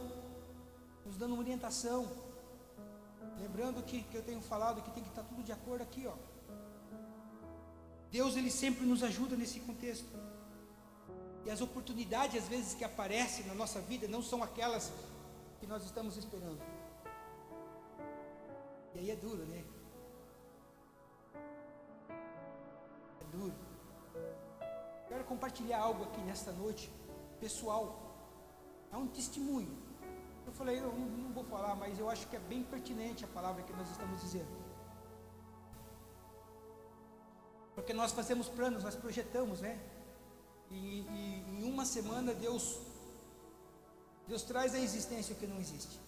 nos dando uma orientação. Lembrando que eu tenho falado que tem que estar tudo de acordo aqui, ó. Deus, Ele sempre nos ajuda nesse contexto. E as oportunidades às vezes que aparecem na nossa vida não são aquelas que nós estamos esperando. E aí é duro, né? É duro. Quero compartilhar algo aqui nesta noite, pessoal. É um testemunho. Eu falei, eu não vou falar, mas eu acho que é bem pertinente a palavra que nós estamos dizendo. Porque Porque nós fazemos planos, nós projetamos, né? E em uma semana Deus traz à existência o que não existe.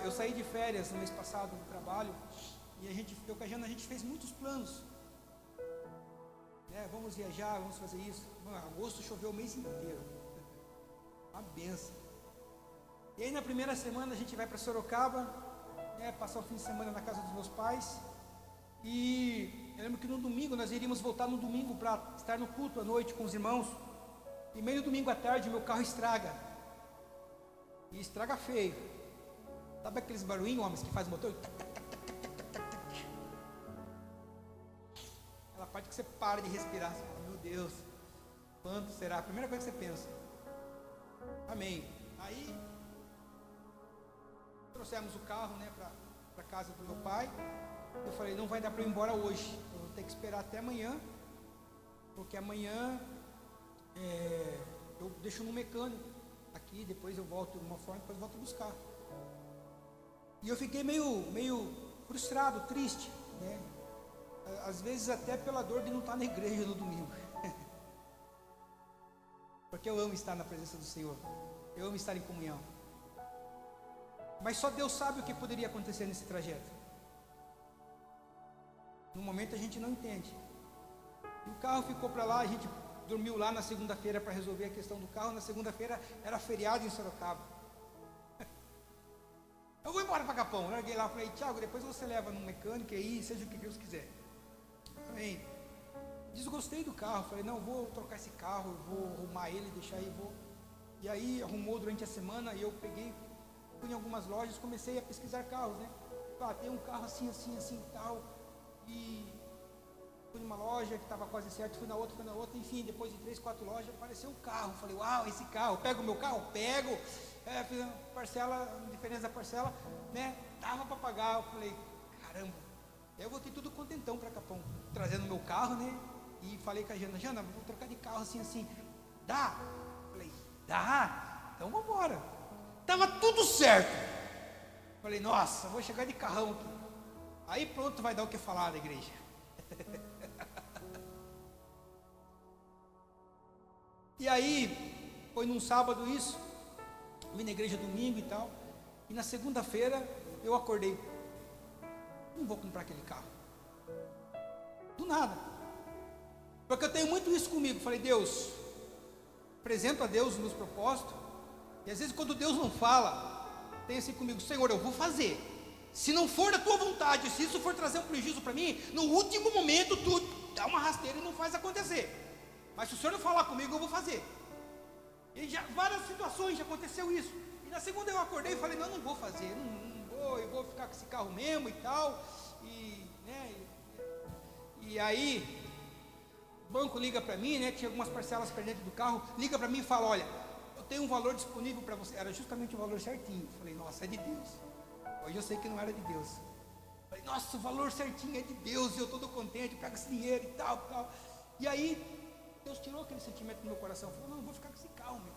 Eu saí de férias no mês passado do trabalho e eu com a Jana, a gente fez muitos planos. Vamos viajar, vamos fazer isso. Em agosto choveu o mês inteiro. Uma benção. E aí na primeira semana a gente vai para Sorocaba, passar o fim de semana na casa dos meus pais. E eu lembro que no domingo nós iríamos voltar no domingo para estar no culto à noite com os irmãos. E meio domingo à tarde meu carro estraga. E estraga feio. Sabe aqueles barulhinhos, homens, que faz o motor? Aquela parte que você para de respirar. Você fala, meu Deus, quanto será? A primeira coisa que você pensa. Amém. Aí trouxemos o carro, para casa do meu pai. Eu falei, não vai dar para eu ir embora hoje. Eu vou ter que esperar até amanhã. Porque amanhã eu deixo no mecânico aqui, depois eu volto de uma forma, depois eu volto a buscar. E eu fiquei meio frustrado, triste, né? Às vezes até pela dor de não estar na igreja no domingo. Porque eu amo estar na presença do Senhor. Eu amo estar em comunhão. Mas só Deus sabe o que poderia acontecer nesse trajeto. No momento a gente não entende. E o carro ficou para lá, a gente dormiu lá na segunda-feira para resolver a questão do carro. Na segunda-feira era feriado em Sorocaba. Eu vou embora para Capão. Eu larguei lá, falei, Tiago, depois você leva no mecânico aí, seja o que Deus quiser. Amém. Desgostei do carro, falei, não, vou trocar esse carro, vou arrumar ele, deixar aí, vou. E aí arrumou durante a semana e eu peguei, fui em algumas lojas, comecei a pesquisar carros, né? Tem um carro assim e tal. E fui numa loja que estava quase certo, fui na outra, enfim, depois de 3, 4 lojas apareceu um carro. Falei, uau, esse carro, pego o meu carro? Pego. Fiz uma parcela, diferença da parcela, né? Dava para pagar. Eu falei, caramba, eu voltei tudo contentão para Capão, trazendo meu carro, né? E falei com a Jana, vou trocar de carro assim. Dá? Falei, dá? Então vamos embora. Tava tudo certo. Falei, nossa, vou chegar de carrão aqui. Aí pronto, vai dar o que falar da igreja. E aí, foi num sábado isso, vim na igreja domingo e tal, e na segunda-feira eu acordei, não vou comprar aquele carro, do nada, porque eu tenho muito isso comigo. Falei, Deus, apresento a Deus os meus propósitos, e às vezes quando Deus não fala, tem assim comigo, Senhor, eu vou fazer, se não for da tua vontade, se isso for trazer um prejuízo para mim, no último momento tu dá uma rasteira e não faz acontecer. Mas se o Senhor não falar comigo, eu vou fazer. E já várias situações já aconteceu isso. E na segunda eu acordei e falei, não vou fazer, não vou, eu vou ficar com esse carro mesmo e tal. E aí o banco liga para mim, né? Tinha algumas parcelas pendentes do carro, liga para mim e fala, olha, eu tenho um valor disponível para você. Era justamente o valor certinho. Falei, nossa, é de Deus. Hoje eu sei que não era de Deus. Falei, nossa, o valor certinho é de Deus, e eu todo contente, pego esse dinheiro e tal. E aí Deus tirou aquele sentimento do meu coração. Falou, não, eu vou ficar com esse carro, meu.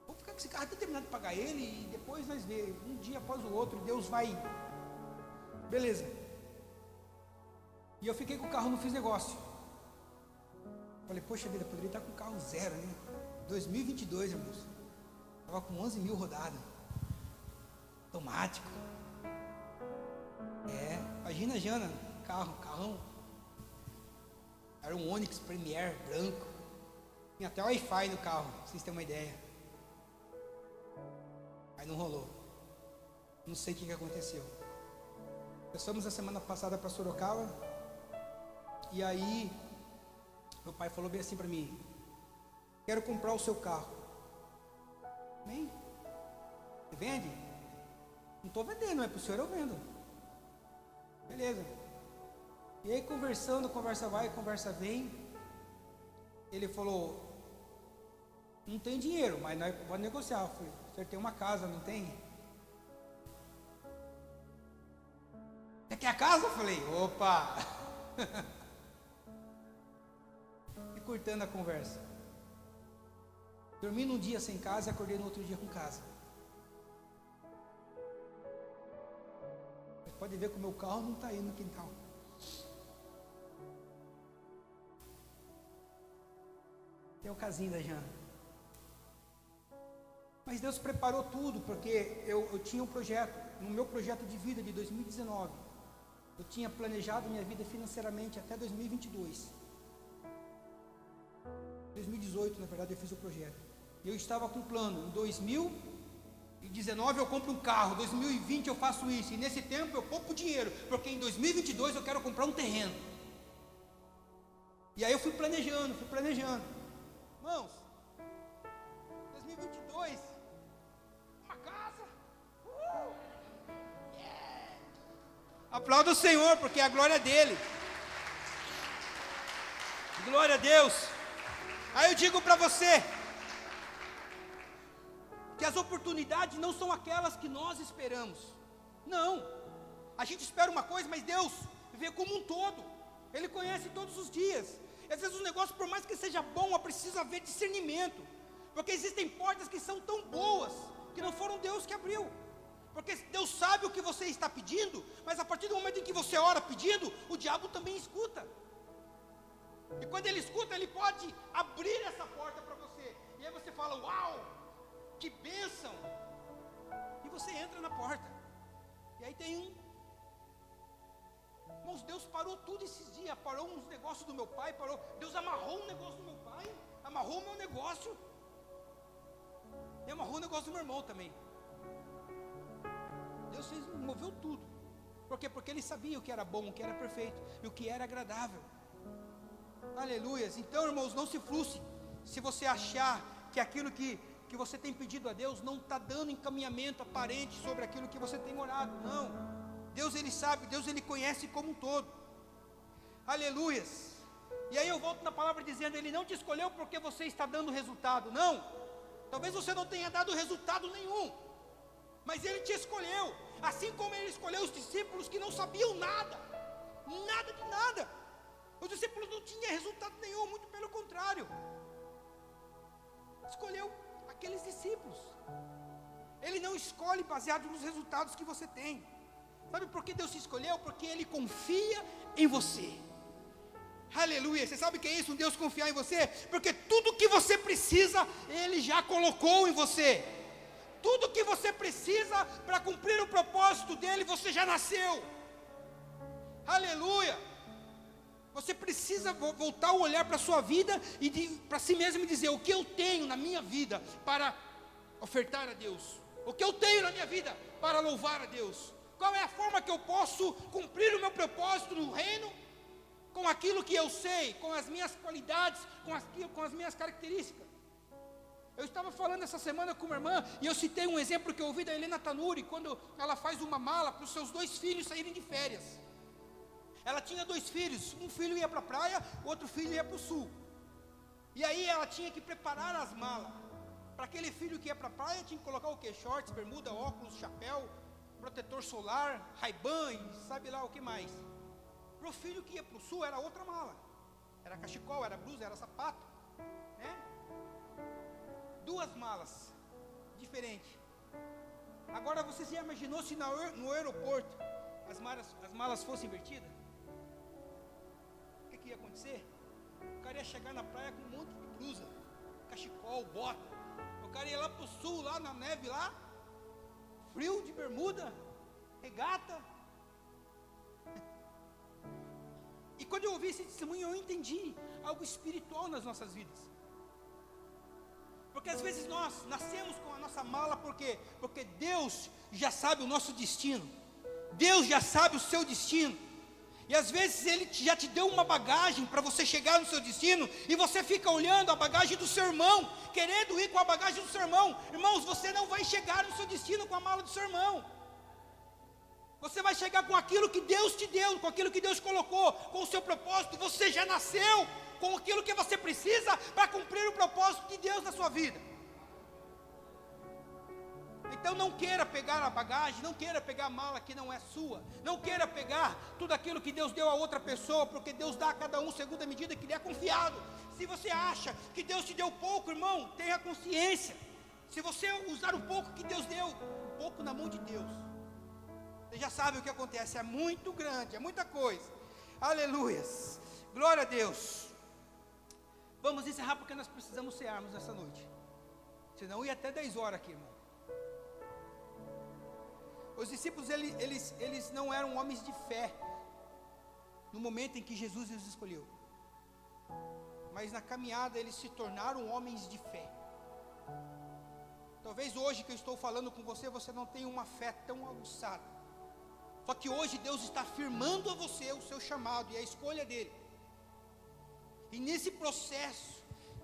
Vou ficar com esse carro até terminar de pagar ele, e depois nós vemos, um dia após o outro, Deus vai. Beleza. E eu fiquei com o carro, não fiz negócio. Falei, poxa vida, poderia estar com o carro zero, né? 2022, irmãos. Estava com 11 mil rodadas. Automático. Imagina a Jana, carrão. Era um Onix Premier branco. Tinha até Wi-Fi no carro, pra vocês terem uma ideia. Aí não rolou. Não sei o que aconteceu. Nós fomos a semana passada para Sorocaba. E aí meu pai falou bem assim para mim, quero comprar o seu carro. Amém? Você vende? Não estou vendendo, é para o senhor, eu vendo. Beleza. E aí conversando, conversa vai, conversa vem. Ele falou, não tem dinheiro, mas nós vamos negociar. Eu falei, o senhor tem uma casa, não tem? Você quer a casa? Eu falei, opa. E cortando a conversa. Dormi num dia sem casa e acordei no outro dia com casa. Você pode ver que o meu carro não está aí no quintal. casinho da Jana. Mas Deus preparou tudo, porque eu tinha um projeto, no meu projeto de vida de 2019, eu tinha planejado minha vida financeiramente até 2022. 2018, na verdade, eu fiz o projeto. E eu estava com um plano, em 2019 eu compro um carro, 2020 eu faço isso, e nesse tempo eu poupo dinheiro, porque em 2022 eu quero comprar um terreno. E aí eu fui planejando. Irmãos, 2022, uma casa. Yeah. Aplauda o Senhor, porque é a glória dele. Glória a Deus. Aí eu digo para você, que as oportunidades não são aquelas que nós esperamos. Não, a gente espera uma coisa, mas Deus vê como um todo. Ele conhece todos os dias. E às vezes o negócio, por mais que seja bom, precisa haver discernimento, porque existem portas que são tão boas, que não foram Deus que abriu, porque Deus sabe o que você está pedindo, mas a partir do momento em que você ora pedindo, o diabo também escuta, e quando ele escuta, ele pode abrir essa porta para você, e aí você fala, uau, que bênção, e você entra na porta, e aí tem Irmãos, Deus parou tudo esses dias, parou uns negócios do meu pai, Deus amarrou um negócio do meu pai, amarrou o meu negócio, e amarrou o negócio do meu irmão também. Deus moveu tudo. Por quê? Porque Ele sabia o que era bom, o que era perfeito, e o que era agradável. Aleluias. Então, irmãos, não se frustre, se você achar que aquilo que você tem pedido a Deus, não está dando encaminhamento aparente sobre aquilo que você tem orado, não. Deus Ele sabe, Deus Ele conhece como um todo. Aleluias. E aí eu volto na palavra dizendo, Ele não te escolheu porque você está dando resultado, não. Talvez você não tenha dado resultado nenhum, mas Ele te escolheu, assim como Ele escolheu os discípulos que não sabiam nada de nada. Os discípulos não tinham resultado nenhum, muito pelo contrário. Escolheu aqueles discípulos. Ele não escolhe baseado nos resultados que você tem. Sabe por que Deus te escolheu? Porque Ele confia em você. Aleluia. Você sabe o que é isso? Um Deus confiar em você? Porque tudo que você precisa, Ele já colocou em você. Tudo que você precisa para cumprir o propósito dEle, você já nasceu. Aleluia. Você precisa voltar o olhar para a sua vida e para si mesmo e dizer, o que eu tenho na minha vida para ofertar a Deus? O que eu tenho na minha vida para louvar a Deus? Qual é a forma que eu posso cumprir o meu propósito no reino, com aquilo que eu sei, com as minhas qualidades, com as minhas características? Eu estava falando essa semana com uma irmã, e eu citei um exemplo que eu ouvi da Helena Tanuri, quando ela faz uma mala para os seus 2 filhos saírem de férias. Ela tinha 2 filhos, um filho ia para a praia, outro filho ia para o sul. E aí ela tinha que preparar as malas. Para aquele filho que ia para a praia, tinha que colocar o quê? Shorts, bermuda, óculos, chapéu, protetor solar, Ray-Ban e sabe lá o que mais. Para o filho que ia para o sul era outra mala. Era cachecol, era blusa, era sapato, né? 2 malas diferentes. Agora você já imaginou se no aeroporto as malas fossem invertidas? O que ia acontecer? O cara ia chegar na praia com um monte de blusa, cachecol, bota. O cara ia lá para o sul, lá na neve lá, frio, de bermuda, regata. E quando eu ouvi esse testemunho, eu entendi algo espiritual nas nossas vidas. Porque às vezes nós nascemos com a nossa mala, por quê? Porque Deus já sabe o nosso destino. Deus já sabe o seu destino. E às vezes Ele já te deu uma bagagem para você chegar no seu destino, e você fica olhando a bagagem do seu irmão, querendo ir com a bagagem do seu irmão. Irmãos, você não vai chegar no seu destino com a mala do seu irmão. Você vai chegar com aquilo que Deus te deu, com aquilo que Deus colocou, com o seu propósito. Você já nasceu com aquilo que você precisa para cumprir o propósito de Deus na sua vida. Então não queira pegar a bagagem, não queira pegar a mala que não é sua, não queira pegar tudo aquilo que Deus deu a outra pessoa, porque Deus dá a cada um segundo a medida que lhe é confiado. Se você acha que Deus te deu pouco, irmão, tenha consciência. Se você usar o pouco que Deus deu, um pouco na mão de Deus, você já sabe o que acontece, é muito grande, é muita coisa. Aleluias, glória a Deus. Vamos encerrar porque nós precisamos cearmos nessa noite. Senão ia até 10 horas aqui, irmão. Os discípulos, eles não eram homens de fé no momento em que Jesus os escolheu. Mas na caminhada eles se tornaram homens de fé. Talvez hoje que eu estou falando com você, você não tenha uma fé tão aguçada. Só que hoje Deus está afirmando a você o seu chamado e a escolha dele. E nesse processo,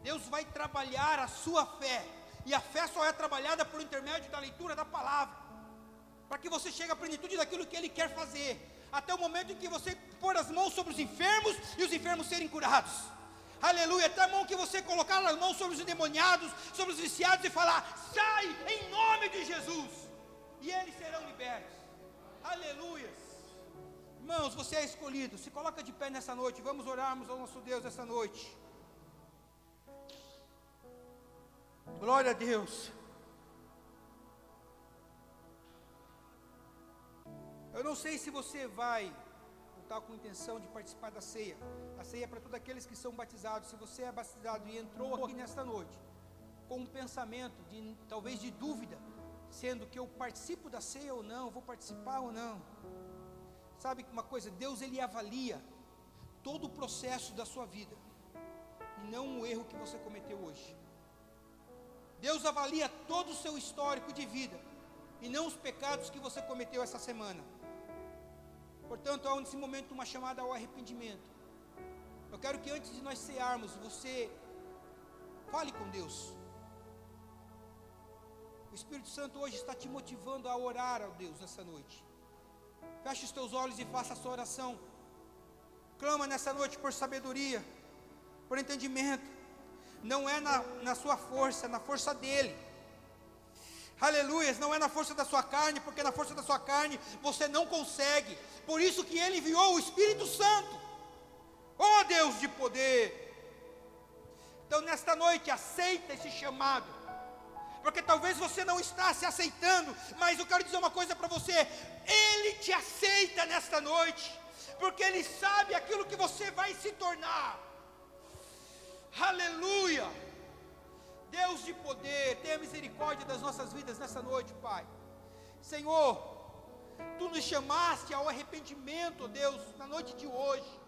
Deus vai trabalhar a sua fé. E a fé só é trabalhada por intermédio da leitura da palavra. Para que você chegue à plenitude daquilo que Ele quer fazer. Até o momento em que você pôr as mãos sobre os enfermos e os enfermos serem curados. Aleluia, até a mão que você colocar as mãos sobre os endemoniados, sobre os viciados e falar, sai em nome de Jesus, e eles serão libertos. Aleluia. Irmãos, você é escolhido. Se coloca de pé nessa noite. Vamos orarmos ao nosso Deus essa noite. Glória a Deus. Eu não sei se você vai está com intenção de participar da ceia. A ceia é para todos aqueles que são batizados. Se você é batizado e entrou aqui nesta noite com um pensamento de talvez de dúvida, sendo que eu participo da ceia ou não, vou participar ou não. Sabe uma coisa? Deus, Ele avalia todo o processo da sua vida e não o erro que você cometeu hoje. Deus avalia todo o seu histórico de vida e não os pecados que você cometeu essa semana. Portanto, há nesse momento uma chamada ao arrependimento. Eu quero que antes de nós cearmos, você fale com Deus. O Espírito Santo hoje está te motivando a orar ao Deus nessa noite. Feche os teus olhos e faça a sua oração. Clama nessa noite por sabedoria, por entendimento. Não é na sua força, é na força dEle. Aleluia, não é na força da sua carne, porque na força da sua carne você não consegue. Por isso que Ele enviou o Espírito Santo. Oh Deus de poder. Então nesta noite aceita esse chamado. Porque talvez você não está se aceitando, mas eu quero dizer uma coisa para você. Ele te aceita nesta noite, porque Ele sabe aquilo que você vai se tornar. Aleluia. Deus de poder, tenha misericórdia das nossas vidas nessa noite, Pai. Senhor, Tu nos chamaste ao arrependimento, Deus, na noite de hoje.